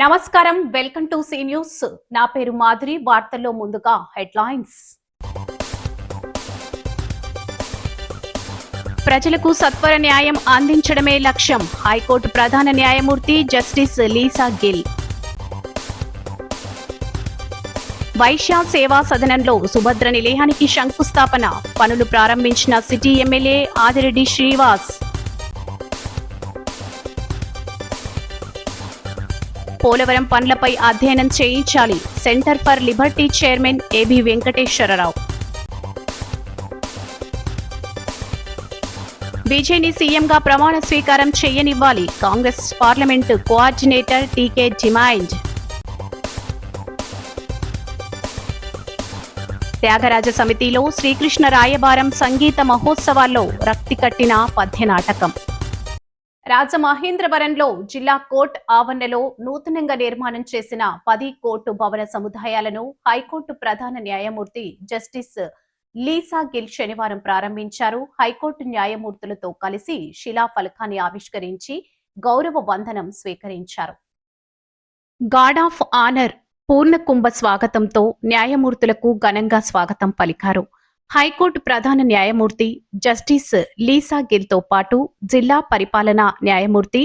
నమస్కారం, welcome to C news. నా పేరు మాధురి. వార్తల్లో ముందుగా హెడ్లైన్స్. ప్రజలకు సత్వర న్యాయం అందించడమే లక్ష్యం. హైకోర్టు ప్రధాన న్యాయమూర్తి జస్టిస్ లీసా గిల్. వైశ్య సేవా సదనంలో సుభద్ర నిలయానికి శంకుస్థాపన. పనులు ప్రారంభించిన సిటీ ఎమ్మెల్యే ఆదిరెడ్డి శ్రీనివాస్. పోలవరం పనులపై అధ్యయనం చేయించాలి. Centre for liberty chairman AB Venkateswararao. విజయ్ని సీఎంగా ప్రమాణ స్వీకారం చేయనివ్వాలి. Congress parliament coordinator TK demand. Tyagaraja సమితిలో శ్రీకృష్ణ రాయబారం సంగీత మహోత్సవాల్లో రక్తి కట్టిన పద్య నాటకం. రాజమహేంద్రవరంలో జిల్లా కోర్టు ఆవరణలో నూతనంగా నిర్మాణం చేసిన 10 కోర్టు భవన సముదాయాలను హైకోర్టు ప్రధాన న్యాయమూర్తి జస్టిస్ లీసా గిల్ శనివారం ప్రారంభించారు. హైకోర్టు న్యాయమూర్తులతో కలిసి శిలాఫలకాన్ని ఆవిష్కరించి గౌరవ వందనం స్వీకరించారు. గార్డ్ ఆఫ్ ఆనర్ పూర్ణకుంభ స్వాగతంతో న్యాయమూర్తులకు ఘనంగా స్వాగతం పలికారు. హైకోర్టు ప్రధాన న్యాయమూర్తి జస్టిస్ లీసా గిల్ తో పాటు జిల్లా పరిపాలనా న్యాయమూర్తి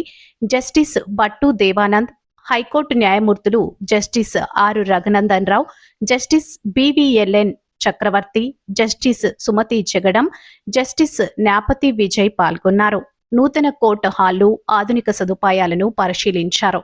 జస్టిస్ భట్టు దేవానంద్, హైకోర్టు న్యాయమూర్తులు justice R Raghunandan Rao, justice బివిఎల్ఎన్ చక్రవర్తి, జస్టిస్ సుమతి జగడం, జస్టిస్ న్యాపతి విజయ్ పాల్గొన్నారు. నూతన కోర్టు హాళ్లు, ఆధునిక సదుపాయాలను పరిశీలించారు.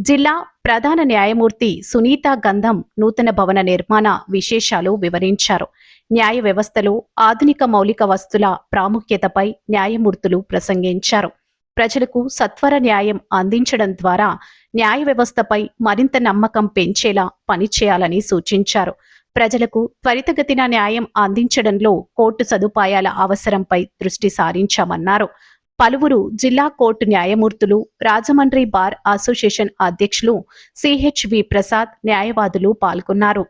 జిల్లా ప్రధాన న్యాయమూర్తి సునీత గంధం నూతన భవన నిర్మాణ విశేషాలు వివరించారు. న్యాయ వ్యవస్థలో ఆధునిక మౌలిక వస్తుల ప్రాముఖ్యతపై న్యాయమూర్తులు ప్రసంగించారు. ప్రజలకు సత్వర న్యాయం అందించడం ద్వారా న్యాయ వ్యవస్థపై మరింత నమ్మకం పెంచేలా పనిచేయాలని సూచించారు. ప్రజలకు త్వరితగతిన న్యాయం అందించడంలో కోర్టు సదుపాయాల అవసరంపై దృష్టి సారించామన్నారు. పలువురు జిల్లా కోర్టు న్యాయమూర్తులు, రాజమండ్రి బార్ అసోసియేషన్ అధ్యక్షులు సిహెచ్వి ప్రసాద్, న్యాయవాదులు పాల్గొన్నారు.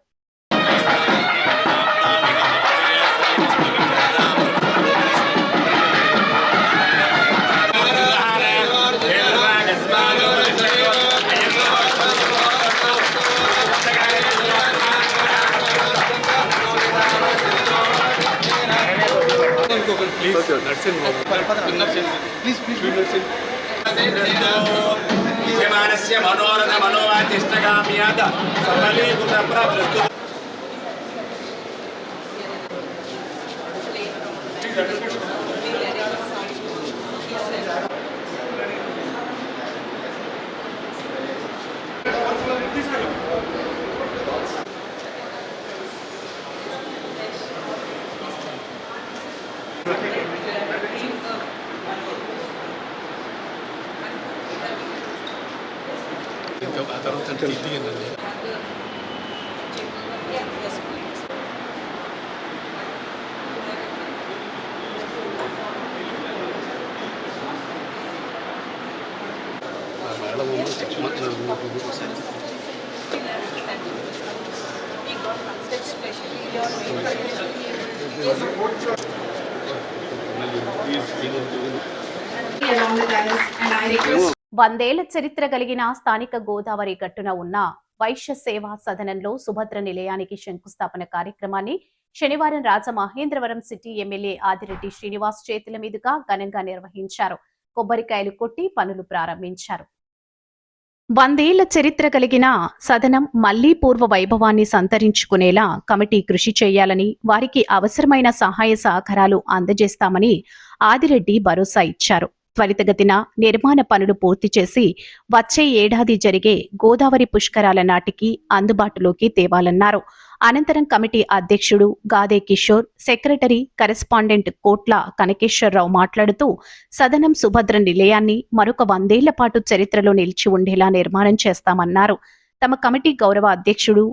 మనోరథ మనోవాచిష్టగామ్యాద సఫలీకృత ప్రస్తుత ఆ తర్వాత తీయండి. వందేళ్ల చరిత్ర కలిగిన స్థానిక గోదావరి గట్టున ఉన్న వైశ్య సేవా సదనంలో సుభద్ర నిలయానికి శంకుస్థాపన కార్యక్రమాన్ని శనివారం రాజమహేంద్రవరం సిటీ ఎమ్మెల్యే ఆదిరెడ్డి శ్రీనివాస్ చేతుల మీదుగా ఘనంగా నిర్వహించారు. కొబ్బరికాయలు కొట్టి పనులు ప్రారంభించారు. వందేళ్ల చరిత్ర కలిగిన సదనం మళ్లీ పూర్వ వైభవాన్ని సంతరించుకునేలా కమిటీ కృషి చేయాలని, వారికి అవసరమైన సహాయ సహకారాలు అందజేస్తామని ఆదిరెడ్డి భరోసా ఇచ్చారు. త్వరితగతిన నిర్మాణ పనులు పూర్తి చేసి వచ్చే ఏడాది జరిగే గోదావరి పుష్కరాల నాటికి అందుబాటులోకి తేవాలన్నారు. అనంతరం కమిటీ అధ్యక్షుడు గాదే కిషోర్, సెక్రటరీ కరెస్పాండెంట్ కోట్ల కనకేశ్వరరావు మాట్లాడుతూ సదనం సుభద్ర నిలయాన్ని మరొక 100 ఏళ్ల పాటు చరిత్రలో నిలిచి ఉండేలా నిర్మాణం చేస్తామన్నారు. తమ కమిటీ గౌరవ అధ్యక్షుడు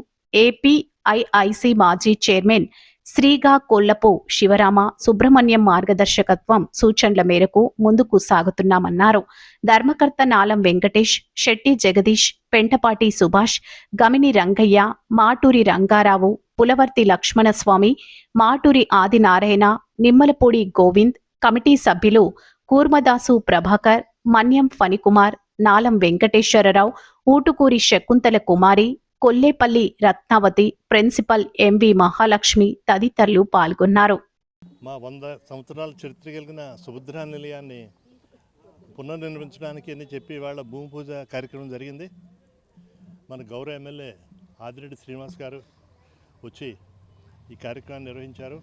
ఏపీఐఐసి మాజీ చైర్మన్ శ్రీగా కొల్లపు శివరామ సుబ్రహ్మణ్యం మార్గదర్శకత్వం సూచనల మేరకు ముందుకు సాగుతున్నామన్నారు. ధర్మకర్త నాలం వెంకటేష్, శెట్టి జగదీష్, పెంటపాటి సుభాష్, గమిని రంగయ్య, మాటూరి రంగారావు, పులవర్తి లక్ష్మణస్వామి, మాటూరి ఆదినారాయణ, నిమ్మలపూడి గోవింద్, కమిటీ సభ్యులు కూర్మదాసు ప్రభాకర్, మన్యం ఫణికుమార్, నాలం వెంకటేశ్వరరావు, ఊటుకూరి శకుంతల కుమారి, కొల్లేపల్లి రత్నావతి, ప్రిన్సిపల్ ఎంవి మహాలక్ష్మి తదితరులు పాల్గొన్నారు. మా 100 సంవత్సరాల చరిత్ర కలిగిన సుభద్రా నిలయాన్ని పునర్నిర్మించడానికి అని చెప్పి ఇవాళ భూమి పూజ కార్యక్రమం జరిగింది. మన గౌరవ ఎమ్మెల్యే ఆదిరెడ్డి శ్రీనివాస్ గారు వచ్చి ఈ కార్యక్రమాన్ని నిర్వహించారు.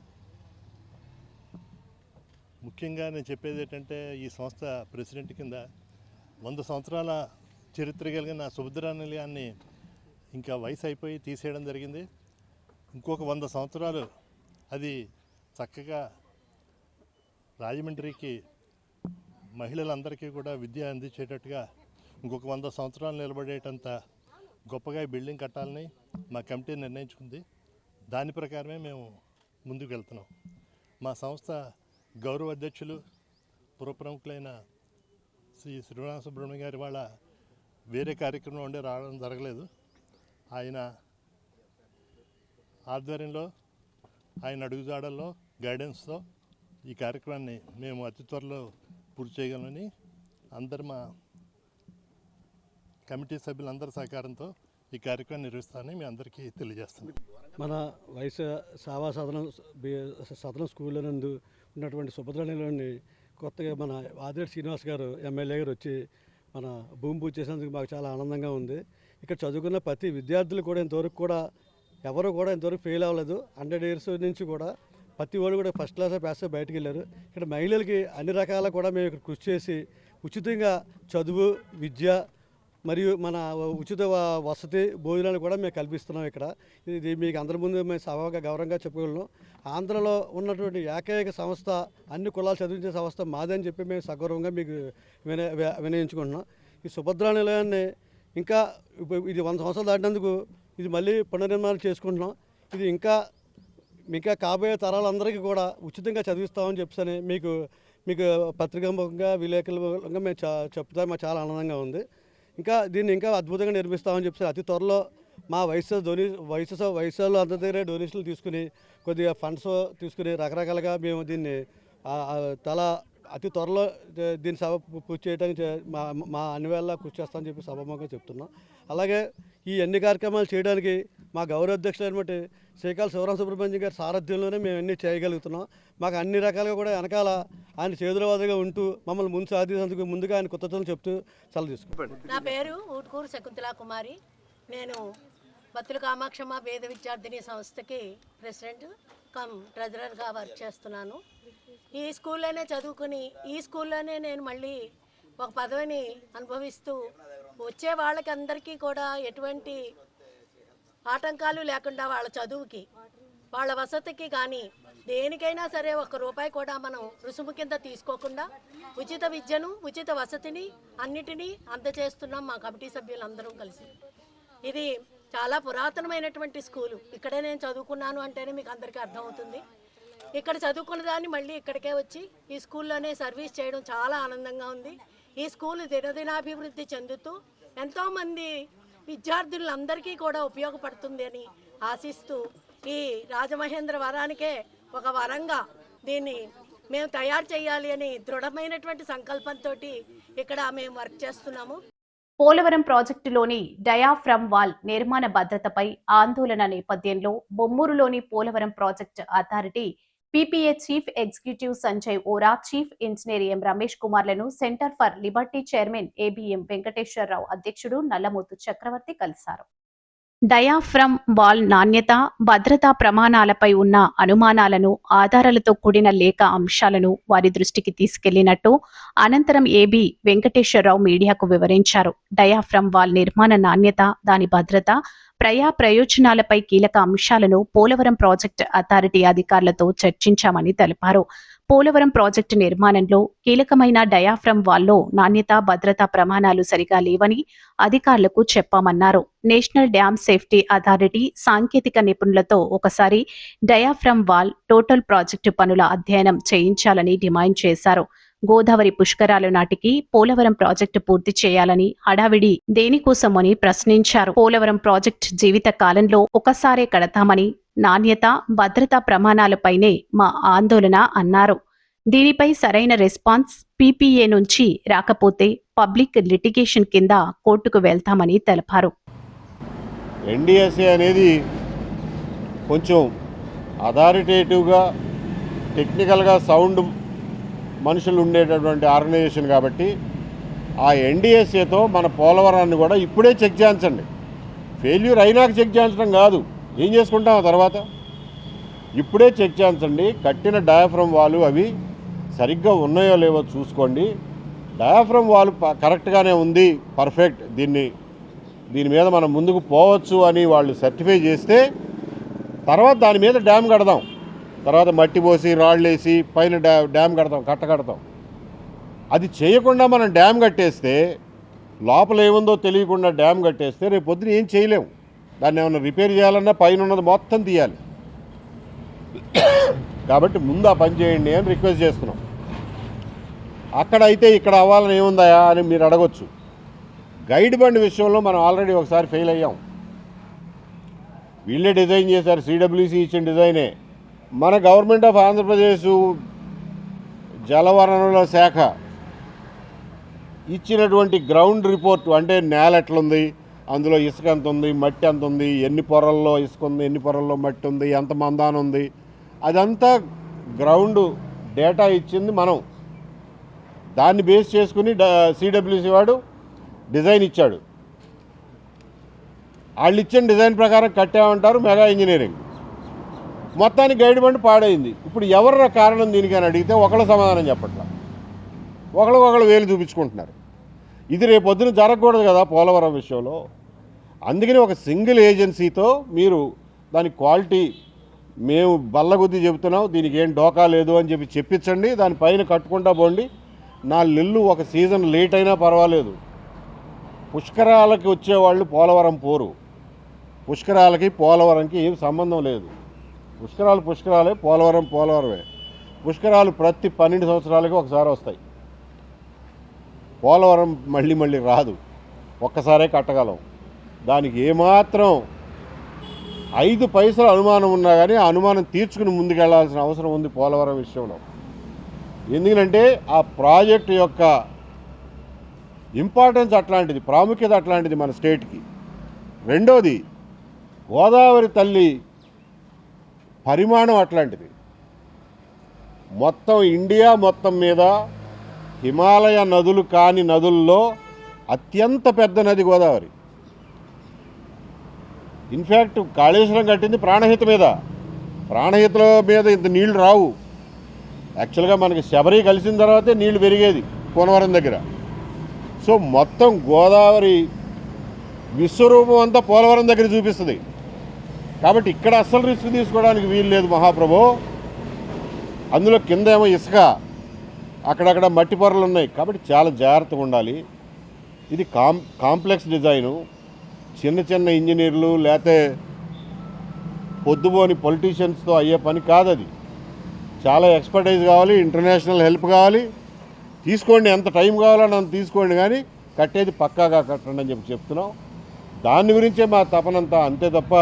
ముఖ్యంగా నేను చెప్పేది ఏంటంటే, ఈ సంస్థ ప్రెసిడెంట్ కింద 100 సంవత్సరాల చరిత్ర కలిగిన సుభద్రా నిలయాన్ని ఇంకా వయసు అయిపోయి తీసేయడం జరిగింది. ఇంకొక 100 సంవత్సరాలు అది చక్కగా రాజమండ్రికి మహిళలందరికీ కూడా విద్య అందించేటట్టుగా ఇంకొక 100 సంవత్సరాలు నిలబడేటంత గొప్పగా ఈ బిల్డింగ్ కట్టాలని మా కమిటీ నిర్ణయించుకుంది. దాని ప్రకారమే మేము ముందుకు వెళ్తున్నాం. మా సంస్థ గౌరవ అధ్యక్షులు పురప్రముఖులైన శ్రీ శ్రీనివాస సుబ్రహ్మణ్యం గారి వాళ్ళ వేరే కార్యక్రమం ఉండే రావడం జరగలేదు. ఆయన ఆధ్వర్యంలో, ఆయన అడుగుజాడల్లో గైడెన్స్తో ఈ కార్యక్రమాన్ని మేము అతి త్వరలో పూర్తి చేయగలమని అందరు మా కమిటీ సభ్యులందరి సహకారంతో ఈ కార్యక్రమాన్ని నిర్వహిస్తానని మీ అందరికీ తెలియజేస్తున్నాం. మన వైశ్య సేవా సదనం స్కూల్ నందు ఉన్నటువంటి సుభద్రా నిలయాన్ని కొత్తగా మన ఆదిరెడ్డి శ్రీనివాస్ గారు ఎమ్మెల్యే గారు వచ్చి మన భూమి పూజ చేసినందుకు మాకు చాలా ఆనందంగా ఉంది. ఇక్కడ చదువుకున్న ప్రతి విద్యార్థులు కూడా ఇంతవరకు కూడా ఎవరు కూడా ఇంతవరకు ఫెయిల్ అవ్వలేదు. 100 years నుంచి కూడా ప్రతి వాళ్ళు కూడా ఫస్ట్ క్లాస్ పాస్ బయటకు వెళ్ళారు. ఇక్కడ మహిళలకి అన్ని రకాల కూడా మేము ఇక్కడ కృషి చేసి ఉచితంగా చదువు, విద్య మరియు మన ఉచిత వసతి, భోజనాలు కూడా మేము కల్పిస్తున్నాం. ఇక్కడ ఇది మీకు అందరి ముందు మేము సభగా గౌరవంగా చెప్పుకోగలను. ఆంధ్రలో ఉన్నటువంటి ఏకైక సంస్థ, అన్ని కులాలు చదివించే సంస్థ మాదని చెప్పి మేము సగౌరవంగా మీకు వినయించుకుంటున్నాం. ఈ సుభద్రా నిలయాన్ని ఇంకా ఇది 100 సంవత్సరాలు దాటినందుకు ఇది మళ్ళీ పునర్నిర్మాణం చేసుకుంటున్నాం. ఇది ఇంకా కాబోయే తరాలందరికీ కూడా ఉచితంగా చదివిస్తామని చెప్పని మీకు పత్రికాముఖంగా, విలేకరులుగా మేము చెప్తాం. మాకు చాలా ఆనందంగా ఉంది. ఇంకా దీన్ని ఇంకా అద్భుతంగా నిర్మిస్తామని చెప్పి అతి త్వరలో మా వయసులో అందరి దగ్గర డొనేషన్లు తీసుకుని, కొద్దిగా ఫండ్స్ తీసుకుని రకరకాలుగా మేము దీన్ని అతి త్వరలో దీన్ని సభ పూర్తి చేయడానికి మా అన్ని వేళ కృషి చేస్తామని చెప్పి సభాముఖంగా చెప్తున్నాం. అలాగే ఈ అన్ని కార్యక్రమాలు చేయడానికి మా గౌరవ అధ్యక్షులైనటువంటి శ్రీకాళ శివరామ సుబ్రహ్మణ్యం గారి సారథ్యంలోనే మేము అన్నీ చేయగలుగుతున్నాం. మాకు అన్ని రకాలుగా కూడా వెనకాల ఆయన చేదులవాదుగా ఉంటూ మమ్మల్ని ముందు సాధించేందుకు ముందుగా ఆయన కృతజ్ఞతలు చెప్తూ సెలవు తీసుకుంటాం. నా పేరు ఊటుకూరు శకుంతల కుమారి. నేను బత్తుల కామాక్షమ్మ పేద విద్యార్థిని సంస్థకి ప్రెసిడెంట్ కమ్ ట్రెజరర్గా వర్క్ చేస్తున్నాను. ఈ స్కూల్లోనే చదువుకుని ఈ స్కూల్లోనే నేను మళ్ళీ ఒక పదవిని అనుభవిస్తూ వచ్చే వాళ్ళకి అందరికీ కూడా ఎటువంటి ఆటంకాలు లేకుండా వాళ్ళ చదువుకి, వాళ్ళ వసతికి కానీ దేనికైనా సరే ₹1 కూడా మనం రుసుము కింద తీసుకోకుండా ఉచిత విద్యను, ఉచిత వసతిని అన్నిటినీ అందజేస్తున్నాం మా కమిటీ సభ్యులందరం కలిసి. ఇది చాలా పురాతనమైనటువంటి స్కూలు. ఇక్కడే నేను చదువుకున్నాను అంటేనే మీకు అందరికీ అర్థమవుతుంది. ఇక్కడ చదువుకున్న దాన్ని మళ్ళీ ఇక్కడికే వచ్చి ఈ స్కూల్లోనే సర్వీస్ చేయడం చాలా ఆనందంగా ఉంది. ఈ స్కూల్ దినదినాభివృద్ధి చెందుతూ ఎంతోమంది విద్యార్థులందరికీ కూడా ఉపయోగపడుతుంది అని ఆశిస్తూ ఈ రాజమహేంద్రవరానికే ఒక వరంగా దీన్ని మేము తయారు చేయాలి అని దృఢమైనటువంటి సంకల్పంతో ఇక్కడ మేము వర్క్ చేస్తున్నాము. పోలవరం ప్రాజెక్టులోని డయాఫ్రమ్ వాల్ నిర్మాణ భద్రతపై ఆందోళన నేపథ్యంలో బొమ్మూరులోని Polavaram project authority PPA chief executive Sanjay Ora, chief engineer M Ramesh కుమార్లను centre for liberty chairman ABM Venkateswararao అధ్యక్షుడు నల్లమోతు చక్రవర్తి కలిశారు. డయాఫ్రమ్ వాల్ నాణ్యత, భద్రతా ప్రమాణాలపై ఉన్న అనుమానాలను, ఆధారాలతో కూడిన లేఖ అంశాలను వారి దృష్టికి తీసుకెళ్లినట్టు అనంతరం ఏబీ వెంకటేశ్వరరావు మీడియాకు వివరించారు. డయాఫ్రమ్ వాల్ నిర్మాణ నాణ్యత, దాని భద్రత, ప్రయోజనాలపై కీలక అంశాలను పోలవరం ప్రాజెక్టు అథారిటీ అధికారులతో చర్చించామని తెలిపారు. పోలవరం ప్రాజెక్టు నిర్మాణంలో కీలకమైన డయాఫ్రమ్ వాల్లో నాణ్యత, భద్రతా ప్రమాణాలు సరిగా లేవని అధికారులకు చెప్పామన్నారు. నేషనల్ డ్యామ్ సేఫ్టీ అథారిటీ సాంకేతిక నిపుణులతో ఒకసారి డయాఫ్రమ్ వాల్ టోటల్ ప్రాజెక్టు పనుల అధ్యయనం చేయించాలని డిమాండ్ చేశారు. గోదావరి పుష్కరాలు నాటికి పోలవరం ప్రాజెక్టు పూర్తి చేయాలని హడావిడి దేనికోసమని ప్రశ్నించారు. పోలవరం ప్రాజెక్టు జీవిత కాలంలో ఒకసారే కడతామని, నాణ్యత, భద్రతా ప్రమాణాలపైనే మా ఆందోళన అన్నారు. దీనిపై సరైన రెస్పాన్స్ పీపీఏ నుంచి రాకపోతే పబ్లిక్ లిటిగేషన్ కింద కోర్టుకు వెళ్తామని తెలిపారు. ఎన్డీఎస్ఏ అనేది కొంచెం అథారిటేటివ్గా టెక్నికల్గా సౌండ్ మనుషులు ఉండేటటువంటి ఆర్గనైజేషన్ కాబట్టి ఆ ఎన్డీఎస్ఏతో మన పోలవరాన్ని కూడా ఇప్పుడే చెక్ చేయించండి. ఫెయిల్యూర్ అయినాక చెక్ చేయించడం కాదు, ఏం చేసుకుంటాం ఆ తర్వాత. ఇప్పుడే చెక్ చేయించండి. కట్టిన డయాఫ్రమ్ వాల్ అవి సరిగ్గా ఉన్నాయో లేవో చూసుకోండి. డయాఫ్రమ్ వాల్ కరెక్ట్గానే ఉంది, పర్ఫెక్ట్, దీని మీద మనం ముందుకు పోవచ్చు అని వాళ్ళు సర్టిఫై చేస్తే తర్వాత దాని మీద డ్యామ్ కడదాం. తర్వాత మట్టి పోసి రాళ్ళు వేసి పైన డ్యామ్ కడతాం. అది చేయకుండా మనం డ్యామ్ కట్టేస్తే, లోపల ఏముందో తెలియకుండా డ్యామ్ కట్టేస్తే రేపు పొద్దున ఏం చేయలేము. దాన్ని ఏమైనా రిపేర్ చేయాలన్నా పైన ఉన్నది మొత్తం తీయాలి. కాబట్టి ముందు ఆ పని చేయండి అని రిక్వెస్ట్ చేస్తున్నాం. అక్కడైతే ఇక్కడ అవ్వాలని ఏముందా అని మీరు అడగొచ్చు. గైడ్ బండ్ విషయంలో మనం ఆల్రెడీ ఒకసారి ఫెయిల్ అయ్యాం. వీళ్ళే డిజైన్ చేశారు, సిడబ్ల్యూసి ఇచ్చిన డిజైనే. మన గవర్నమెంట్ ఆఫ్ ఆంధ్రప్రదేశ్ జలవనరుల శాఖ ఇచ్చినటువంటి గ్రౌండ్ రిపోర్ట్, అంటే నేల ఎట్లుంది, అందులో ఇసుక ఎంత ఉంది, మట్టి ఎంత ఉంది, ఎన్ని పొరల్లో ఇసుక ఉంది, ఎన్ని పొరల్లో మట్టి ఉంది, ఎంత మందాన ఉంది, అదంతా గ్రౌండ్ డేటా ఇచ్చింది మనం. దాన్ని బేస్ చేసుకుని సిడబ్ల్యూసి వాడు డిజైన్ ఇచ్చాడు. వాళ్ళు ఇచ్చిన డిజైన్ ప్రకారం కట్టామంటారు మెగా ఇంజనీరింగ్. మొత్తానికి గైడ్ బండ్ పాడైంది. ఇప్పుడు ఎవరు కారణం దీనికి అని అడిగితే ఒకళ్ళు సమాధానం చెప్పట్లా, ఒకళ్ళు వేలు చూపించుకుంటున్నారు. ఇది రేపు పొద్దున జరగకూడదు కదా పోలవరం విషయంలో. అందుకని ఒక సింగిల్ ఏజెన్సీతో మీరు దాని క్వాలిటీ, మేము బల్లగుద్ది చెబుతున్నాం, దీనికి ఏం డోకా లేదు అని చెప్పించండి. దానిపైన కట్టుకుంటా పోండి. 4 నెలలు ఒక సీజన్ లేట్ అయినా పర్వాలేదు. పుష్కరాలకి వచ్చేవాళ్ళు పోలవరం పోరు. పుష్కరాలకి పోలవరంకి ఏం సంబంధం లేదు. పుష్కరాలే, పోలవరమే. పుష్కరాలు ప్రతి 12 సంవత్సరాలకి ఒకసారి వస్తాయి. పోలవరం మళ్ళీ రాదు, ఒక్కసారే కట్టగలం. దానికి ఏమాత్రం 5 పైసలు అనుమానం ఉన్నా కానీ ఆ అనుమానం తీర్చుకుని ముందుకెళ్లాల్సిన అవసరం ఉంది పోలవరం విషయంలో. ఎందుకంటే ఆ ప్రాజెక్టు యొక్క ఇంపార్టెన్స్ అట్లాంటిది, ప్రాముఖ్యత అట్లాంటిది మన స్టేట్కి. రెండోది, గోదావరి తల్లి పరిమాణం అట్లాంటిది. మొత్తం ఇండియా మొత్తం మీద హిమాలయ నదులు కాని నదుల్లో అత్యంత పెద్ద నది గోదావరి. ఇన్ఫ్యాక్ట్ కాళేశ్వరం కట్టింది ప్రాణహిత మీద. ప్రాణహితల మీద ఇంత నీళ్లు రావు. యాక్చువల్గా మనకి శబరి కలిసిన తర్వాతే నీళ్లు పెరిగేది పోలవరం దగ్గర. సో మొత్తం గోదావరి విశ్వరూపం అంతా పోలవరం దగ్గర చూపిస్తుంది. కాబట్టి ఇక్కడ అస్సలు రిస్క్ తీసుకోవడానికి వీలు లేదు మహాప్రభు. అందులో కింద ఏమో ఇసుక, అక్కడక్కడ మట్టి పొరలు ఉన్నాయి. కాబట్టి చాలా జాగ్రత్తగా ఉండాలి. ఇది కాంప్లెక్స్ డిజైను. చిన్న ఇంజనీర్లు లేకపోతే పొద్దుపోని పొలిటీషియన్స్తో అయ్యే పని కాదది. చాలా ఎక్స్పర్టైజ్ కావాలి, ఇంటర్నేషనల్ హెల్ప్ కావాలి. తీసుకోండి, ఎంత టైం కావాలని అంత తీసుకోండి, కానీ కట్టేది పక్కాగా కట్టండి అని చెప్తున్నాం. దాని గురించే మా తపనంతా, అంతే తప్ప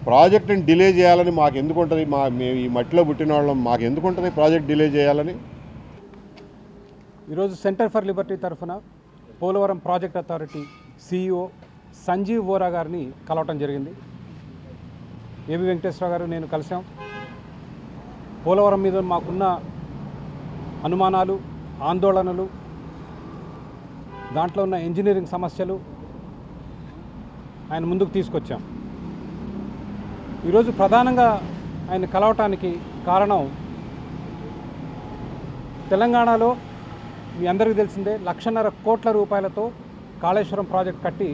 ప్రాజెక్టుని డిలే చేయాలని మాకు ఎందుకు ఉంటుంది? మేము ఈ మట్టిలో పుట్టిన వాళ్ళం, మాకు ఎందుకు ఉంటుంది ప్రాజెక్ట్ డిలే చేయాలని? ఈరోజు సెంటర్ ఫర్ లిబర్టీ తరఫున Polavaram project authority CEO Sanjeev Vora గారిని కలవటం జరిగింది. ఏబి వెంకటేశ్వర గారు నేను కలిసాం. పోలవరం మీద మాకున్న అనుమానాలు, ఆందోళనలు, దాంట్లో ఉన్న ఇంజనీరింగ్ సమస్యలు ఆయన ముందుకు తీసుకొచ్చాం. ఈరోజు ప్రధానంగా ఆయన కలవటానికి కారణం, తెలంగాణలో మీ అందరికీ తెలిసిందే 1,50,000 కోట్ల రూపాయలతో కాళేశ్వరం ప్రాజెక్ట్ కట్టి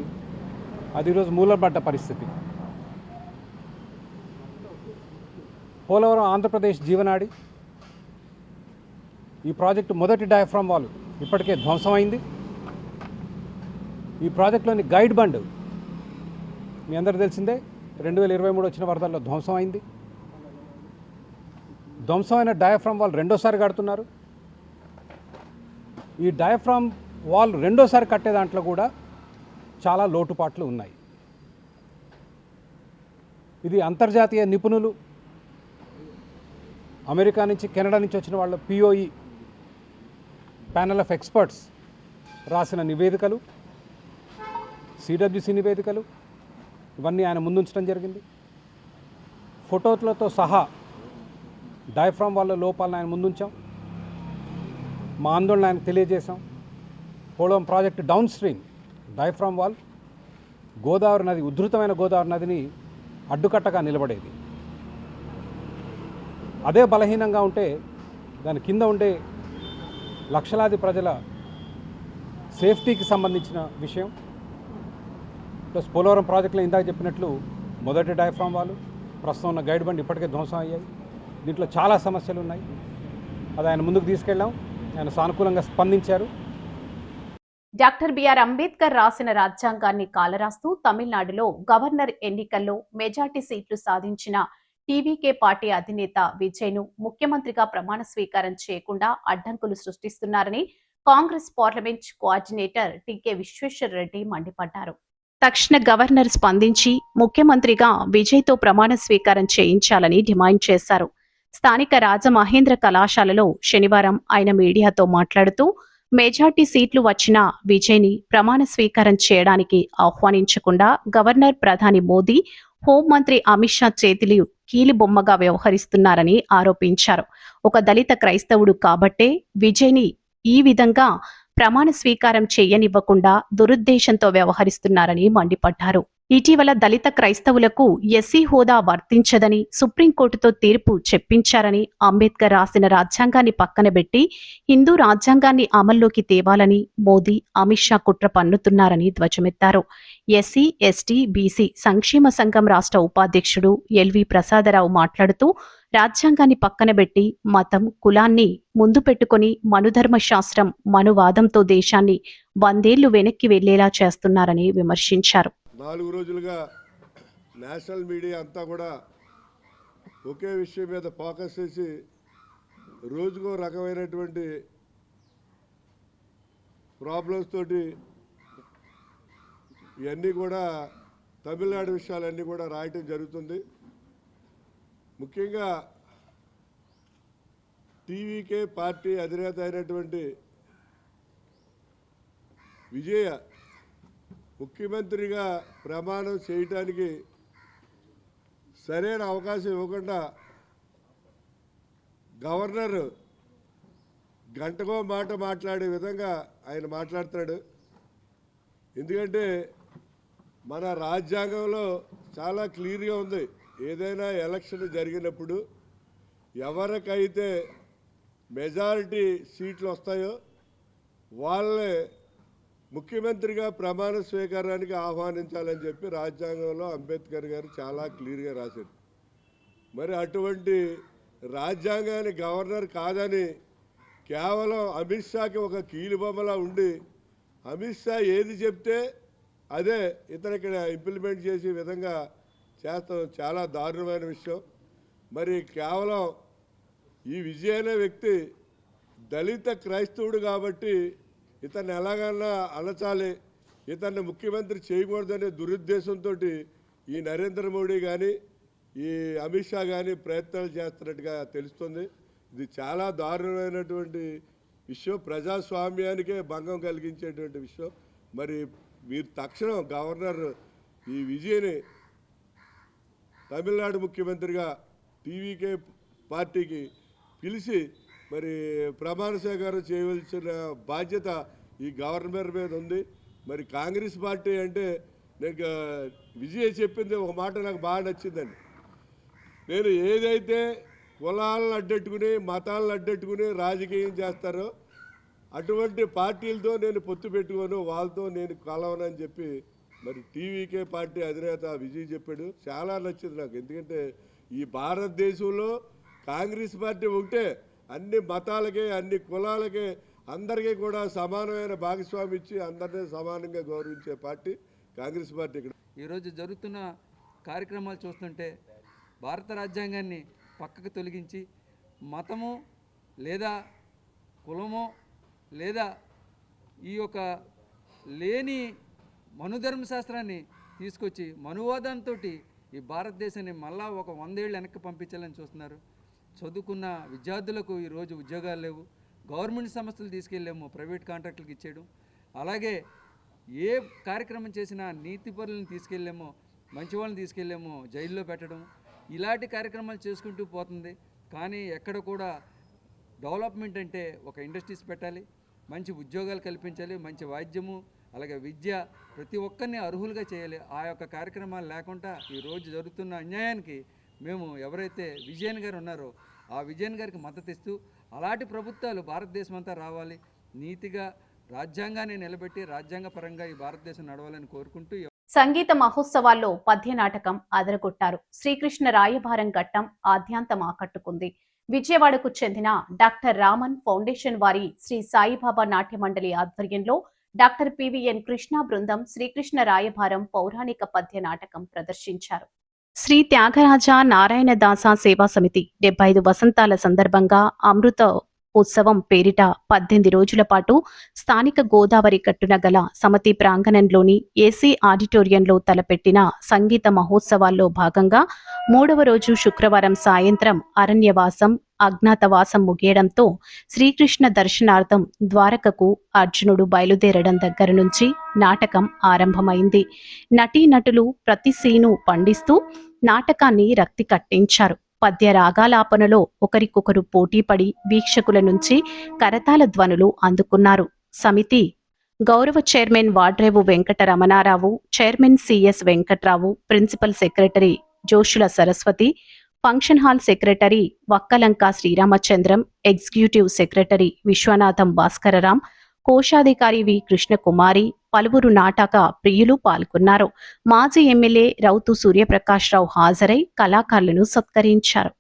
అది ఈరోజు మూలబడ్డ పరిస్థితి. పోలవరం ఆంధ్రప్రదేశ్ జీవనాడి. ఈ ప్రాజెక్టు మొదటి డయాఫ్రామ్ వాల్ ఇప్పటికే ధ్వంసమైంది. ఈ ప్రాజెక్టులోని గైడ్ బండ్ మీ అందరికీ తెలిసిందే 2023 వచ్చిన వరదల్లో ధ్వంసమైంది. ధ్వంసమైన డయాఫ్రామ్ వాల్ రెండోసారి కడుతున్నారు. ఈ డయాఫ్రామ్ వాల్ రెండోసారి కట్టే దాంట్లో కూడా చాలా లోటుపాట్లు ఉన్నాయి. ఇది అంతర్జాతీయ నిపుణులు, అమెరికా నుంచి, కెనడా నుంచి వచ్చిన వాళ్ళ పిఓఈ ప్యానల్ ఆఫ్ ఎక్స్పర్ట్స్ రాసిన నివేదికలు, సిడబ్ల్యూసి నివేదికలు ఇవన్నీ ఆయన ముందుంచడం జరిగింది. ఫోటోలతో సహా డయాఫ్రామ్ వాళ్ళ లోపాలను ఆయన ముందుంచాం. మా ఆందోళన ఆయనకు తెలియజేశాం. Polavaram project downstream diaphragm wall Godavari నది, ఉధృతమైన గోదావరి నదిని అడ్డుకట్టగా నిలబడేది. అదే బలహీనంగా ఉంటే దాని కింద ఉండే లక్షలాది ప్రజల సేఫ్టీకి సంబంధించిన విషయం. ప్లస్ పోలవరం ప్రాజెక్టులో ఇందాక చెప్పినట్లు మొదటి డయాఫ్రామ్ వాళ్ళు, ప్రస్తుతం ఉన్న గైడ్ బండ్ ఇప్పటికే ధ్వంసం అయ్యాయి. దీంట్లో చాలా సమస్యలు ఉన్నాయి. అది ఆయన ముందుకు తీసుకెళ్ళాం. ఆయన సానుకూలంగా స్పందించారు. డాక్టర్ బిఆర్ అంబేద్కర్ రాసిన రాజ్యాంగాన్ని కాలరాస్తూ తమిళనాడులో గవర్నర్ ఎన్నికల్లో మెజార్టీ సీట్లు సాధించిన టీవీకే పార్టీ అధినేత విజయ్ను ముఖ్యమంత్రిగా ప్రమాణ స్వీకారం చేయకుండా అడ్డంకులు సృష్టిస్తున్నారని కాంగ్రెస్ పార్లమెంట్ కోఆర్డినేటర్ టీకే విశ్వేశ్వర్ రెడ్డి మండిపడ్డారు. తక్షణ గవర్నర్ స్పందించి ముఖ్యమంత్రిగా విజయ్తో ప్రమాణ స్వీకారం చేయించాలని డిమాండ్ చేశారు. స్థానిక రాజమహేంద్ర కళాశాలలో శనివారం ఆయన మీడియాతో మాట్లాడుతూ మెజార్టీ సీట్లు వచ్చిన విజయ్ని ప్రమాణ స్వీకారం చేయడానికి ఆహ్వానించకుండా గవర్నర్, ప్రధాని మోదీ, హోంమంత్రి అమిత్ షా చేతిలి కీలిబొమ్మగా వ్యవహరిస్తున్నారని ఆరోపించారు. ఒక దళిత క్రైస్తవుడు కాబట్టే విజయ్ని ఈ విధంగా ప్రమాణ స్వీకారం చేయనివ్వకుండా దురుద్దేశంతో వ్యవహరిస్తున్నారని మండిపడ్డారు. ఇటీవల దళిత క్రైస్తవులకు ఎస్సీ హోదా వర్తించదని సుప్రీంకోర్టుతో తీర్పు చెప్పించారని, అంబేద్కర్ రాసిన రాజ్యాంగాన్ని పక్కనబెట్టి హిందూ రాజ్యాంగాన్ని అమల్లోకి తేవాలని మోదీ, అమిత్ షా కుట్ర పన్నుతున్నారని ధ్వజమెత్తారు. ఎస్సీ, ఎస్టీ, బీసీ సంక్షేమ సంఘం రాష్ట్ర ఉపాధ్యక్షుడు ఎల్వి ప్రసాదరావు మాట్లాడుతూ రాజ్యాంగాన్ని పక్కనబెట్టి మతం, కులాన్ని ముందు పెట్టుకుని మనుధర్మ శాస్త్రం, మనువాదంతో దేశాన్ని 100 ఏళ్లు వెనక్కి వెళ్లేలా చేస్తున్నారని విమర్శించారు. 4 రోజులుగా నేషనల్ మీడియా అంతా కూడా ఒకే విషయం మీద ఫోకస్ చేసి రోజుకో రకమైనటువంటి ప్రాబ్లమ్స్ తోటి ఇవన్నీ కూడా తమిళనాడు విషయాలన్నీ కూడా రాయటం జరుగుతుంది. ముఖ్యంగా టీవీకే పార్టీ అధినేత అయినటువంటి విజయ ముఖ్యమంత్రిగా ప్రమాణం చేయటానికి సరైన అవకాశం ఇవ్వకుండా గవర్నర్ గంటకో మాట మాట్లాడే విధంగా ఆయన మాట్లాడతాడు. ఎందుకంటే మన రాజ్యాంగంలో చాలా క్లియర్గా ఉంది, ఏదైనా ఎలక్షన్ జరిగినప్పుడు ఎవరికైతే మెజారిటీ సీట్లు వస్తాయో వాళ్ళే ముఖ్యమంత్రిగా ప్రమాణ స్వీకారానికి ఆహ్వానించాలని చెప్పి రాజ్యాంగంలో అంబేద్కర్ గారు చాలా క్లియర్గా రాశారు. మరి అటువంటి రాజ్యాంగాన్ని గవర్నర్ కాదని కేవలం అమిత్ షాకి ఒక కీలుబొమ్మలా ఉండి అమిత్ షా ఏది చెప్తే అదే ఇతను ఇక్కడ ఇంప్లిమెంట్ చేసే విధంగా చేస్తాం చాలా దారుణమైన విషయం. మరి కేవలం ఈ విజయ్ అనే వ్యక్తి దళిత క్రైస్తవుడు కాబట్టి ఇతన్ని ఎలాగన్నా అణచాలి, ఇతన్ని ముఖ్యమంత్రి చేయకూడదనే దురుద్దేశంతో ఈ నరేంద్ర మోడీ కానీ ఈ అమిత్ షా కానీ ప్రయత్నాలు చేస్తున్నట్టుగా తెలుస్తుంది. ఇది చాలా దారుణమైనటువంటి విషయం, ప్రజాస్వామ్యానికే భంగం కలిగించేటువంటి విషయం. మరి మీరు తక్షణం గవర్నర్ ఈ విజయ్ని తమిళనాడు ముఖ్యమంత్రిగా టీవీకే పార్టీకి పిలిచి మరి ప్రమాణ స్వీకారం చేయవలసిన బాధ్యత ఈ గవర్నర్ మీద ఉంది. మరి కాంగ్రెస్ పార్టీ అంటే నేను విజయ్ చెప్పింది ఒక మాట నాకు బాగా నచ్చిందండి. నేను ఏదైతే కులాలను అడ్డెట్టుకుని మతాలను అడ్డెట్టుకుని రాజకీయం చేస్తారో అటువంటి పార్టీలతో నేను పొత్తు పెట్టుకోను, వాళ్ళతో నేను కలవనని చెప్పి మరి టీవీకే పార్టీ అధినేత విజయ్ చెప్పాడు. చాలా నచ్చింది నాకు. ఎందుకంటే ఈ భారతదేశంలో కాంగ్రెస్ పార్టీ ఒకటే, అన్ని మతాలకే అన్ని కులాలకే అందరికీ కూడా సమానమైన భాగస్వామి ఇచ్చి అందరినీ సమానంగా గౌరవించే పార్టీ కాంగ్రెస్ పార్టీ. ఇక్కడ ఈరోజు జరుగుతున్న కార్యక్రమాలు చూస్తుంటే భారత రాజ్యాంగాన్ని పక్కకు తొలగించి మతము లేదా కులమో లేదా ఈ యొక్క లేని మనుధర్మశాస్త్రాన్ని తీసుకొచ్చి మనువాదంతో ఈ భారతదేశాన్ని మళ్ళా ఒక 100 ఏళ్ళు వెనక్కి పంపించాలని చూస్తున్నారు. చదువుకున్న విద్యార్థులకు ఈరోజు ఉద్యోగాలు లేవు. గవర్నమెంట్ సంస్థలు తీసుకెళ్ళేమో ప్రైవేట్ కాంట్రాక్టులకు ఇచ్చేయడం, అలాగే ఏ కార్యక్రమం చేసినా నీతిపరులను తీసుకెళ్ళేమో, మంచి వాళ్ళని తీసుకెళ్ళేమో జైల్లో పెట్టడం, ఇలాంటి కార్యక్రమాలు చేసుకుంటూ పోతుంది. కానీ ఎక్కడ కూడా డెవలప్మెంట్ అంటే ఒక ఇండస్ట్రీస్ పెట్టాలి, మంచి ఉద్యోగాలు కల్పించాలి, మంచి వైద్యము అలాగే విద్య ప్రతి ఒక్కరిని అర్హులుగా చేయాలి. ఆ యొక్క కార్యక్రమాలు లేకుండా ఈరోజు జరుగుతున్న అన్యాయానికి మేము ఎవరైతే విజయన్ గారు ఉన్నారో ఆ విజయన్ గారికి మద్దతు ఇస్తూ అలాంటి ప్రభుత్వాలు భారతదేశం అంతా రావాలి, నీతిగా రాజ్యాంగాన్ని నిలబెట్టి రాజ్యాంగపరంగా ఈ భారతదేశం నడవాలని కోరుకుంటూ సంగీత మహోత్సవాల్లో పద్య నాటకం అదరగొట్టారు. శ్రీకృష్ణ రాయభారం ఘట్టం ఆద్యాంతం ఆకట్టుకుంది. విజయవాడకు చెందిన డాక్టర్ రామన్ ఫౌండేషన్ వారి శ్రీ సాయిబాబా నాట్య మండలి ఆధ్వర్యంలో డాక్టర్ పివిఎన్ కృష్ణ బృందం శ్రీకృష్ణ రాయభారం పౌరాణిక పద్య నాటకం ప్రదర్శించారు. శ్రీ త్యాగరాజ నారాయణ దాస సేవా సమితి 75 వసంతాల సందర్భంగా అమృత ఉత్సవం పేరిట 18 రోజుల పాటు స్థానిక గోదావరి కట్టున గల సమితి ప్రాంగణంలోని ఏసీ ఆడిటోరియంలో తలపెట్టిన సంగీత మహోత్సవాల్లో భాగంగా 3వ రోజు శుక్రవారం సాయంత్రం అరణ్యవాసం అజ్ఞాతవాసం ముగియడంతో శ్రీకృష్ణ దర్శనార్థం ద్వారకకు అర్జునుడు బయలుదేరడం దగ్గర నుంచి నాటకం ఆరంభమైంది. నటీనటులు ప్రతి సీను పండిస్తూ నాటకాన్ని రక్తి కట్టించారు. పద్య రాగాలాపనలో ఒకరికొకరు పోటీపడి వీక్షకుల నుంచి కరతాళ ధ్వనులు అందుకున్నారు. సమితి గౌరవ chairman Vadrevu Venkata Ramanarao, chairman CS Venkatrao, principal secretary Joshula Saraswati, function hall secretary Vakkalanka Sriramachandram, executive secretary Viswanatham Bhaskararam, కోశాధికారి వి కృష్ణకుమారి, పలువురు నాటక ప్రియులు పాల్గొన్నారు. మాజీ ఎమ్మెల్యే రౌతు సూర్యప్రకాష్ రావు హాజరై కళాకారులను సత్కరించారు.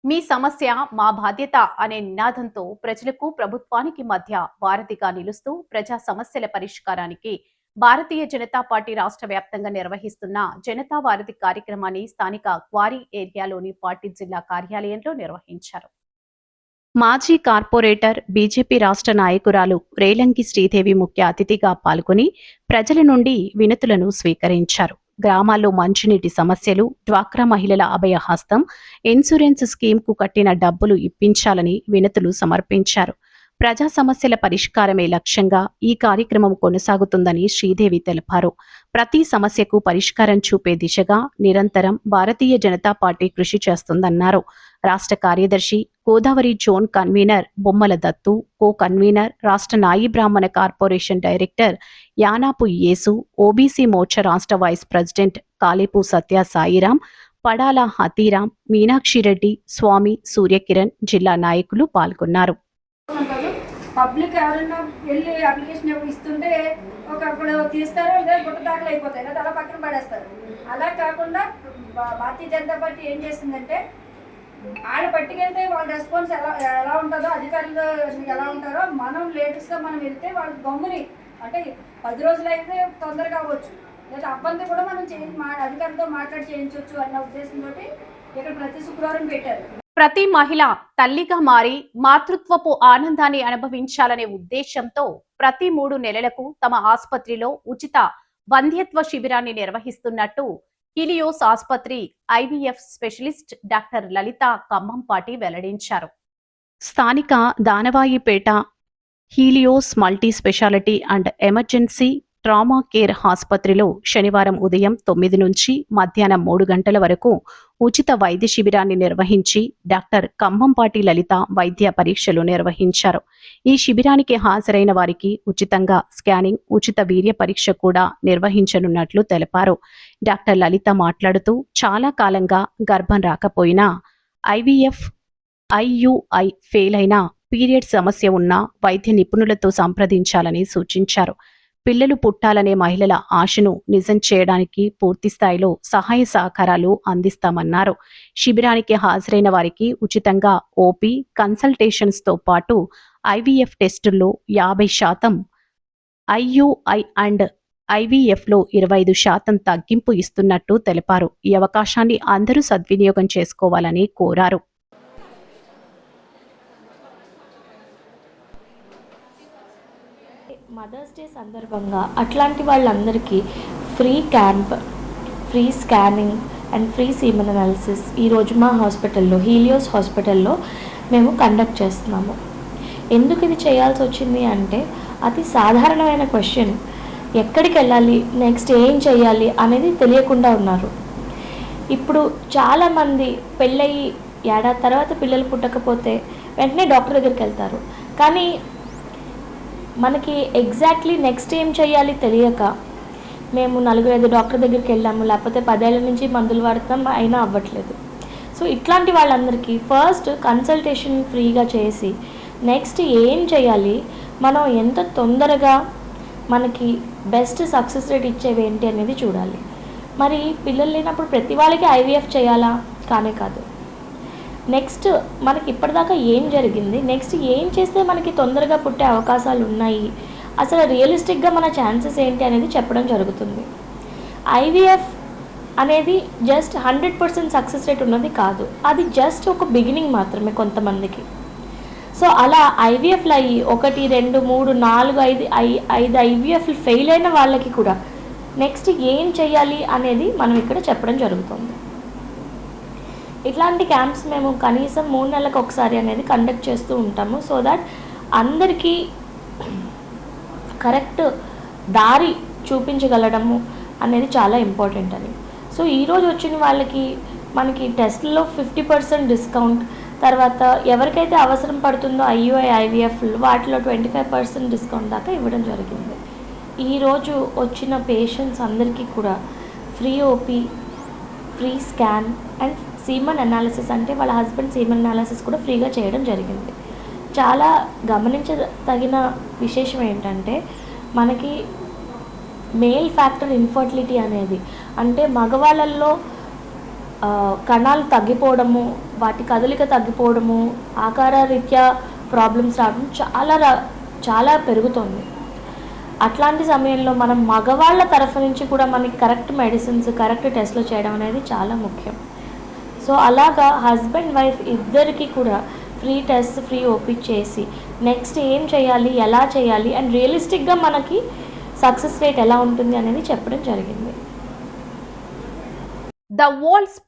మీ సమస్య మా బాధ్యత అనే నినాదంతో ప్రజలకు ప్రభుత్వానికి మధ్య వారధిగా నిలుస్తూ ప్రజా సమస్యల పరిష్కారానికి భారతీయ జనతా పార్టీ రాష్ట్ర వ్యాప్తంగా నిర్వహిస్తున్న జనతా వారధి కార్యక్రమాన్ని స్థానిక క్వారీ ఏరియాలోని పార్టీ జిల్లా కార్యాలయంలో నిర్వహించారు. మాజీ కార్పొరేటర్ బీజేపీ రాష్ట్ర నాయకురాలు రేలంకి శ్రీదేవి ముఖ్య అతిథిగా పాల్గొని ప్రజల నుండి వినతులను స్వీకరించారు. గ్రామాల్లో మంచినీటి సమస్యలు, డ్వాక్రా మహిళల అభయ హస్తం, ఇన్సూరెన్స్ స్కీమ్కు కట్టిన డబ్బులు ఇప్పించాలని వినతులు సమర్పించారు. ప్రజా సమస్యల పరిష్కారమే లక్ష్యంగా ఈ కార్యక్రమం కొనసాగుతుందని శ్రీదేవి తెలిపారు. ప్రతి సమస్యకు పరిష్కారం చూపే దిశగా నిరంతరం భారతీయ జనతా పార్టీ కృషి చేస్తుందన్నారు. రాష్ట్ర కార్యదర్శి, గోదావరి జోన్ కన్వీనర్ బొమ్మల దత్తు, కో కన్వీనర్, రాష్ట్ర నాయి బ్రాహ్మణ కార్పొరేషన్ డైరెక్టర్ యానాపు యేసు, ఓబీసీ మోర్చా రాష్ట్ర వైస్ ప్రెసిడెంట్ కాలేపు సత్య సాయిరాం, పడాల హతీరాం, మీనాక్షిరెడ్డి, స్వామి, సూర్యకిరణ్, జిల్లా నాయకులు పాల్గొన్నారు. పబ్లిక్ ఎవరైనా వెళ్ళి అప్లికేషన్ ఇస్తుంటే ఒకప్పుడు తీస్తారు, లేదా గుట్ట దాఖలు అయిపోతాయి లేదా అలా పక్కన పడేస్తారు. అలా కాకుండా భారతీయ జనతా పార్టీ ఏం చేసిందంటే వాళ్ళు పట్టుకెళ్తే వాళ్ళ రెస్పాన్స్ ఎలా ఉంటుందో, అధికారులు ఎలా ఉంటారో, మనం లేటెస్ట్గా మనం వెళ్తే వాళ్ళ గమ్ముని అంటే 10 రోజులు అయితే తొందరగా అవ్వచ్చు, లేదా అబ్బంది కూడా మనం అధికారులతో మాట్లాడి చేయించవచ్చు అన్న ఉద్దేశంతో ఇక్కడ ప్రతి శుక్రవారం పెట్టారు. ప్రతి మహిళ తల్లిగా మారి మాతృత్వపు ఆనందాన్ని అనుభవించాలనే ఉద్దేశంతో ప్రతి 3 నెలలకు తమ ఆసుపత్రిలో ఉచిత వంధ్యత్వ శిబిరాన్ని నిర్వహిస్తున్నట్టు హీలియోస్ ఆసుపత్రి ఐవీఎఫ్ స్పెషలిస్ట్ డాక్టర్ లలిత కంభంపాటి వెల్లడించారు. స్థానిక Danavaipeta Helios multi speciality and emergency trauma care ఆసుపత్రిలో శనివారం ఉదయం 9 నుంచి మధ్యాహ్నం 3 గంటల వరకు ఉచిత వైద్య శిబిరాన్ని నిర్వహించి డాక్టర్ కంభంపాటి లలిత వైద్య పరీక్షలు నిర్వహించారు. ఈ శిబిరానికి హాజరైన వారికి ఉచితంగా స్కానింగ్, ఉచిత వీర్య పరీక్ష కూడా నిర్వహించనున్నట్లు తెలిపారు. డాక్టర్ లలిత మాట్లాడుతూ చాలా కాలంగా గర్భం రాకపోయినా ఐవీఎఫ్ ఐయుఐ ఫెయిల్ అయిన పీరియడ్ సమస్య ఉన్న వైద్య నిపుణులతో సంప్రదించాలని సూచించారు. పిల్లలు పుట్టాలనే మహిళల ఆశను నిజం చేయడానికి పూర్తి స్థాయిలో సహాయ సహకారాలు అందిస్తామన్నారు. శిబిరానికి హాజరైన వారికి ఉచితంగా ఓపీ కన్సల్టేషన్స్ తో పాటు ఐవీఎఫ్ టెస్టుల్లో 50%, ఐయుఐ అండ్ ఐవీఎఫ్ లో 25% తగ్గింపు ఇస్తున్నట్టు తెలిపారు. ఈ అవకాశాన్ని అందరూ సద్వినియోగం చేసుకోవాలని కోరారు. మదర్స్ డే సందర్భంగా అట్లాంటి వాళ్ళందరికీ free camp, free scanning and free semen analysis ఈరోజు మా హాస్పిటల్లో, హీలియోస్ హాస్పిటల్లో మేము కండక్ట్ చేస్తున్నాము. ఎందుకు ఇది చేయాల్సి వచ్చింది అంటే అతి సాధారణమైన క్వశ్చన్, ఎక్కడికి వెళ్ళాలి, నెక్స్ట్ ఏం చేయాలి అనేది తెలియకుండా ఉన్నారు. ఇప్పుడు చాలామంది పెళ్ళయి ఏడాది తర్వాత పిల్లలు పుట్టకపోతే వెంటనే డాక్టర్ దగ్గరికి వెళ్తారు. కానీ మనకి ఎగ్జాక్ట్లీ నెక్స్ట్ ఏం చేయాలి తెలియక మేము 4-5 డాక్టర్ దగ్గరికి వెళ్ళాము, లేకపోతే 10 ఏళ్ళ నుంచి మందులు వాడతాం, అయినా అవ్వట్లేదు. సో ఇట్లాంటి వాళ్ళందరికీ ఫస్ట్ కన్సల్టేషన్ ఫ్రీగా చేసి నెక్స్ట్ ఏం చేయాలి, మనం ఎంత తొందరగా మనకి బెస్ట్ సక్సెస్ రేట్ ఇచ్చేవి ఏంటి అనేది చూడాలి. మరి పిల్లలు లేనప్పుడు ప్రతి వాళ్ళకి ఐవీఎఫ్ చేయాలా? కానే కాదు. నెక్స్ట్ మనకి ఇప్పటిదాకా ఏం జరిగింది, నెక్స్ట్ ఏం చేస్తే మనకి తొందరగా పుట్టే అవకాశాలు ఉన్నాయి, అసలు రియలిస్టిక్గా మన ఛాన్సెస్ ఏంటి అనేది చెప్పడం జరుగుతుంది. ఐవీఎఫ్ అనేది జస్ట్ 100% సక్సెస్ రేట్ ఉన్నది కాదు, అది జస్ట్ ఒక బిగినింగ్ మాత్రమే కొంతమందికి. సో అలా ఐవీఎఫ్లు అయ్యి 1, 2, 3, 4, 5 ఐవీఎఫ్లు ఫెయిల్ అయిన వాళ్ళకి కూడా నెక్స్ట్ ఏం చేయాలి అనేది మనం ఇక్కడ చెప్పడం జరుగుతుంది. ఇట్లాంటి క్యాంప్స్ మేము కనీసం 3 నెలలకు ఒకసారి అనేది కండక్ట్ చేస్తూ ఉంటాము. సో దట్ అందరికీ కరెక్ట్ దారి చూపించగలడము అనేది చాలా ఇంపార్టెంట్ అని. సో ఈరోజు వచ్చిన వాళ్ళకి మనకి టెస్ట్లో 50% డిస్కౌంట్, తర్వాత ఎవరికైతే అవసరం పడుతుందో ఐయుఐ ఐవీఎఫ్ వాటిలో 25% డిస్కౌంట్ దాకా ఇవ్వడం జరిగింది. ఈరోజు వచ్చిన పేషెంట్స్ అందరికీ కూడా free OP, free scan and semen analysis, అంటే వాళ్ళ హస్బెండ్ సీమన్ అనాలిసిస్ కూడా ఫ్రీగా చేయడం జరిగింది. చాలా గమనించదగిన విశేషం ఏంటంటే మనకి మేల్ ఫ్యాక్టర్ ఇన్ఫర్టిలిటీ అనేది, అంటే మగవాళ్ళల్లో కణాలు తగ్గిపోవడము, వాటి కదలిక తగ్గిపోవడము, ఆకార రీత్యా ప్రాబ్లమ్స్ రావడం చాలా పెరుగుతుంది. అట్లాంటి సమయంలో మనం మగవాళ్ళ తరఫు నుంచి కూడా మనకి కరెక్ట్ మెడిసిన్స్, కరెక్ట్ టెస్ట్లు చేయడం అనేది చాలా ముఖ్యం. సో అలాగా హస్బెండ్ వైఫ్ ఇద్దరికి కూడా ఫ్రీ టెస్ట్, ఫ్రీ ఓపీ చేసి నెక్స్ట్ ఏం చేయాలి, ఎలా చేయాలి అండ్ రియలిస్టిక్గా మనకి సక్సెస్ రేట్ ఎలా ఉంటుంది అనేది చెప్పడం జరిగింది. The world's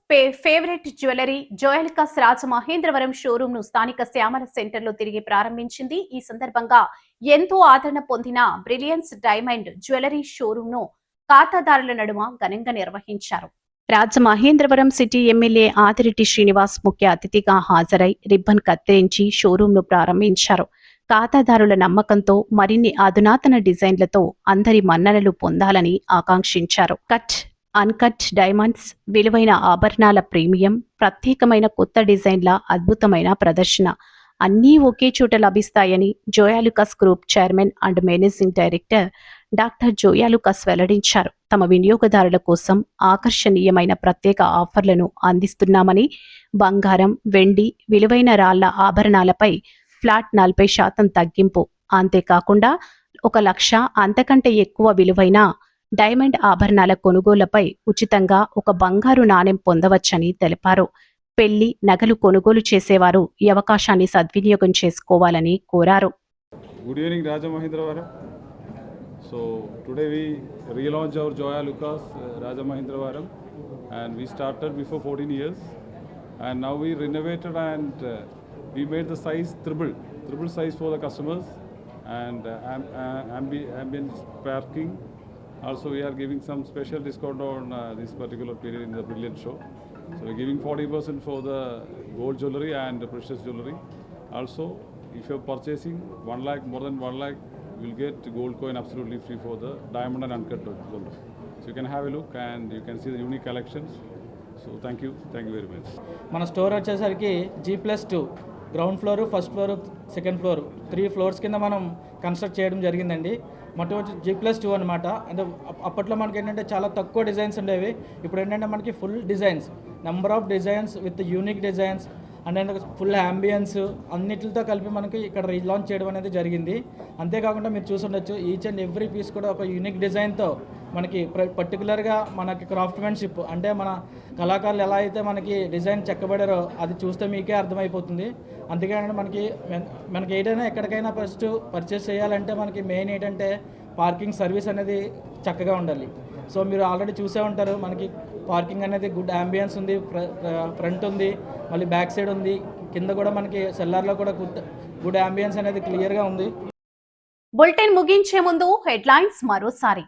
favourite jewellery Joyalukkas Rajamahendravaram showroom ను స్థానిక శ్యామల సెంటర్ లో తిరిగి ప్రారంభించింది. ఈ సందర్భంగా ఎంతో ఆదరణ పొందిన బ్రిలియన్స్ డైమండ్ జ్యువెలరీ షోరూమ్ ను ఖాతాదారుల నడుమ ఘనంగా నిర్వహించారు. రాజమహేంద్రవరం సిటీ ఎమ్మెల్యే ఆదిరెడ్డి శ్రీనివాస్ ముఖ్య అతిథిగా హాజరై రిబ్బన్ కత్తిరించి షోరూమ్ ను ప్రారంభించారు. ఖాతాదారుల నమ్మకంతో మరిన్ని అధునాతన డిజైన్లతో అందరి మన్ననలు పొందాలని ఆకాంక్షించారు. కట్, అన్కట్ డైమండ్స్, విలువైన ఆభరణాల ప్రీమియం, ప్రత్యేకమైన కొత్త డిజైన్ల అద్భుతమైన ప్రదర్శన, అన్నీ ఒకే చోట లభిస్తాయని Joyalukkas group chairman and managing director doctor Joyalukkas వెల్లడించారు. తమ వినియోగదారుల కోసం ఆకర్షణీయమైన ప్రత్యేక ఆఫర్లను అందిస్తున్నామని, బంగారం, వెండి, విలువైన రాళ్ల ఆభరణాలపై ఫ్లాట్ 40% తగ్గింపు, అంతేకాకుండా 1,00,000 అంతకంటే ఎక్కువ విలువైన డైమండ్ ఆభరణాల కొనుగోళ్లపై ఉచితంగా ఒక బంగారు నాణెం పొందవచ్చని తెలిపారు. పెళ్లి నగలు కొనుగోలు చేసేవారు ఈ అవకాశాన్ని సద్వినియోగం చేసుకోవాలని కోరారు. Good evening, Raja Mahindravaram. So today we relaunch our Joyalukas Raja Mahindravaram, and we started before 14 years, and now we renovated and we made the size triple size for the customers, and ambient parking. Also, we are giving some special discount on this particular period in the Brilliant Show. So we're giving 40% for the gold jewelry and the precious jewelry. Also, if you're purchasing 1 lakh, more than 1 lakh, you'll get gold coin absolutely free for the diamond and uncut jewelry. So you can have a look and you can see the unique collections. So thank you very much. మన store వచ్చేసరికి G+2 ground floor, first floor, second floor 3 floors కింద మనం construct చేయడం జరిగిందండి. మొట్టమొదటి G+2 అనమాట. అంటే అప్పట్లో మనకి ఏంటంటే చాలా తక్కువ డిజైన్స్ ఉండేవి. ఇప్పుడు ఏంటంటే మనకి full designs, number of designs with unique designs and full ambience అన్నిటితో కలిపి మనకి ఇక్కడ రీలాంచ్ చేయడం అనేది జరిగింది. అంతేకాకుండా మీరు చూసుండొచ్చు, ఈచ్ అండ్ ఎవ్రీ పీస్ కూడా ఒక యూనిక్ డిజైన్తో మనకి పర్టికులర్గా మనకి క్రాఫ్ట్మెన్షిప్ అంటే మన కళాకారులు ఎలా అయితే మనకి డిజైన్ చెక్కబడారో అది చూస్తే మీకే అర్థమైపోతుంది. అందుకని మనకి ఏదైనా ఎక్కడికైనా ఫస్ట్ పర్చేస్ చేయాలంటే మనకి మెయిన్ ఏంటంటే పార్కింగ్ సర్వీస్ అనేది చక్కగా ఉండాలి. సో మీరు ఆల్రెడీ చూసే ఉంటారు, మనకి పార్కింగ్ అనేది గుడ్ అంబియన్స్ ఉంది, ఫ్రంట్ ఉంది, మళ్ళీ బ్యాక్ సైడ్ ఉంది, కింద కూడా మనకి సెల్లార్లో కూడా గుడ్ అంబియన్స్ అనేది క్లియర్గా ఉంది. బులెటిన్ ముగించే ముందు హెడ్లైన్స్ మరోసారి.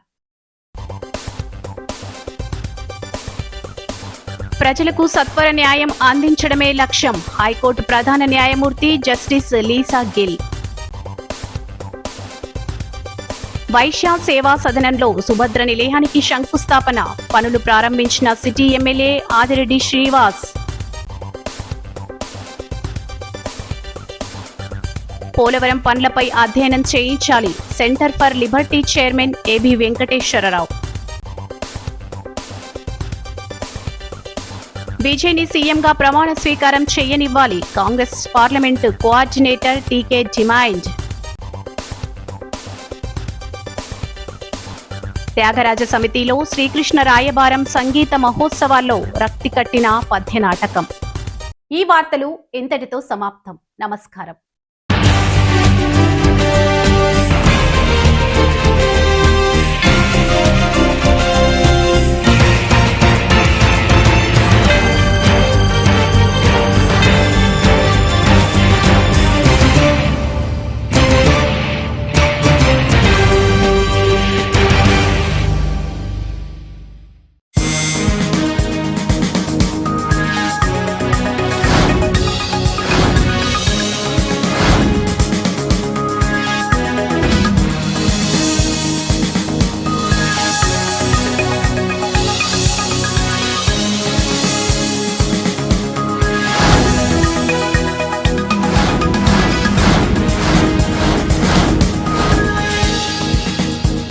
ప్రజలకు సత్వర న్యాయం అందించడమే లక్ష్యం, హైకోర్టు ప్రధాన న్యాయమూర్తి జస్టిస్ లీసా గిల్. వైశ్య సేవా సదనంలో సుభద్ర నిలయానికి శంకుస్థాపన, పనులు ప్రారంభించిన సిటీ ఎమ్మెల్యే ఆదిరెడ్డి శ్రీనివాస్. పోలవరం పనులపై అధ్యయనం చేయించాలి, centre for liberty chairman AB Venkateswararao. విజయ్ని సీఎంగా ప్రమాణ స్వీకారం చేయనివ్వాలి, Congress parliament coordinator TK demand. Tyagaraja సమితిలో శ్రీకృష్ణ రాయబారం సంగీత మహోత్సవాల్లో రక్తి కట్టిన పద్య నాటకం. ఈ వార్తలు ఇంతటితో సమాప్తం. నమస్కారం.